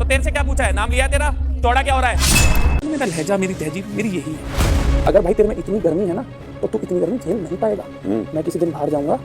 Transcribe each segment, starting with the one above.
तेरे से क्या पूछा है? नाम लिया तेरा? चौड़ा क्या हो रहा है? मेरा लहजा, मेरी तहजीब मेरी यही है। अगर भाई तेरे में इतनी गर्मी है ना तो तू इतनी गर्मी झेल नहीं पाएगा। मैं किसी दिन बाहर जाऊंगा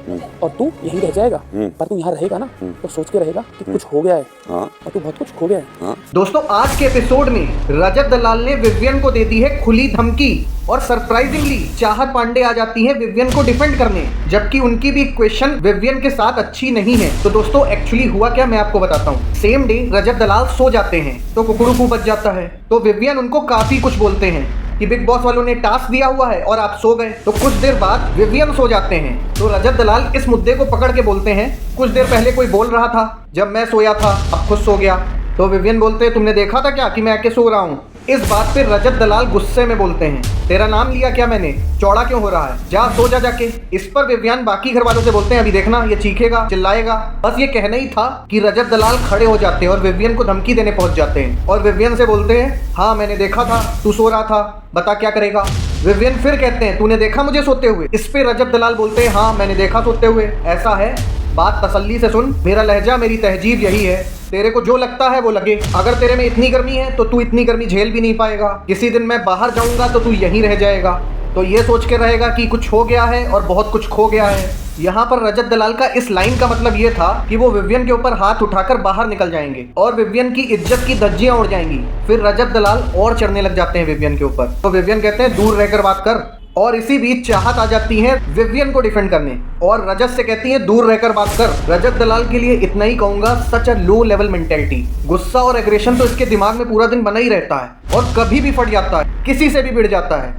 और तू यहीं रह जाएगा, पर तू यहाँ रहेगा ना तो सोच के रहेगा कि कुछ हो गया है और तू बहुत कुछ खो गया है। दोस्तों, आज के एपिसोड में रजत दलाल ने विवियन को दे दी है खुली धमकी और सरप्राइजिंगली चाहत पांडे आ जाती है विवियन को डिफेंड करने, जबकि उनकी भी इक्वेशन विवियन के साथ अच्छी नहीं है। तो दोस्तों, एक्चुअली हुआ क्या मैं आपको बताता हूँ। सेम डे रजत दलाल सो जाते हैं तो कुकड़ू बच जाता है, तो विवियन उनको काफी कुछ बोलते हैं कि बिग बॉस वालों ने टास्क दिया हुआ है और आप सो गए। तो कुछ देर बाद विवियन सो जाते हैं तो रजत दलाल इस मुद्दे को पकड़ के बोलते हैं, कुछ देर पहले कोई बोल रहा था जब मैं सोया था, अब खुद सो गया। तो विवियन बोलते हैं, तुमने देखा था क्या कि मैं आके सो रहा हूँ? इस बात पे रजत दलाल गुस्से में बोलते हैं, तेरा नाम लिया क्या मैंने? चौड़ा क्यों हो रहा है? जा सो जा जाके। इस पर विवियन बाकी घर वालों से बोलते हैं, अभी देखना ये चीखेगा चिल्लाएगा। बस ये कहना ही था कि रजत दलाल खड़े हो जाते हैं और विवियन को धमकी देने पहुंच जाते हैं और विवियन से बोलते हैं, हाँ मैंने देखा था, तू सो रहा था, बता क्या करेगा? विवियन फिर कहते हैं, तूने देखा मुझे सोते हुए? इस पे रजत दलाल बोलते हैं, हाँ मैंने देखा सोते हुए। ऐसा है, बात तसल्ली से सुन, मेरा लहजा मेरी तहजीब यही है, तेरे को जो लगता है वो लगे। अगर तेरे में इतनी गर्मी है तो तू इतनी गर्मी झेल भी नहीं पाएगा। किसी दिन मैं बाहर जाऊंगा तो तू यहीं रह जाएगा, तो ये सोच के रहेगा कि कुछ हो गया है और बहुत कुछ खो गया है। यहाँ पर रजत दलाल का इस लाइन का मतलब ये था कि वो विवियन के ऊपर हाथ उठाकर बाहर निकल जाएंगे और विवियन की इज्जत की धज्जियां उड़ जाएंगी। फिर रजत दलाल और चढ़ने लग जाते हैं विवियन के ऊपर। तो विवियन कहते हैं, दूर रहकर बात कर। और इसी बीच चाहत आ जाती है विवियन को डिफेंड करने और रजत से कहती है, दूर रहकर बात कर। रजत दलाल के लिए इतना ही कहूंगा, सच अ लो लेवल मेंटेलिटी। गुस्सा और एग्रेशन तो इसके दिमाग में पूरा दिन बना ही रहता है और कभी भी फट जाता है, किसी से भी भिड़ जाता है।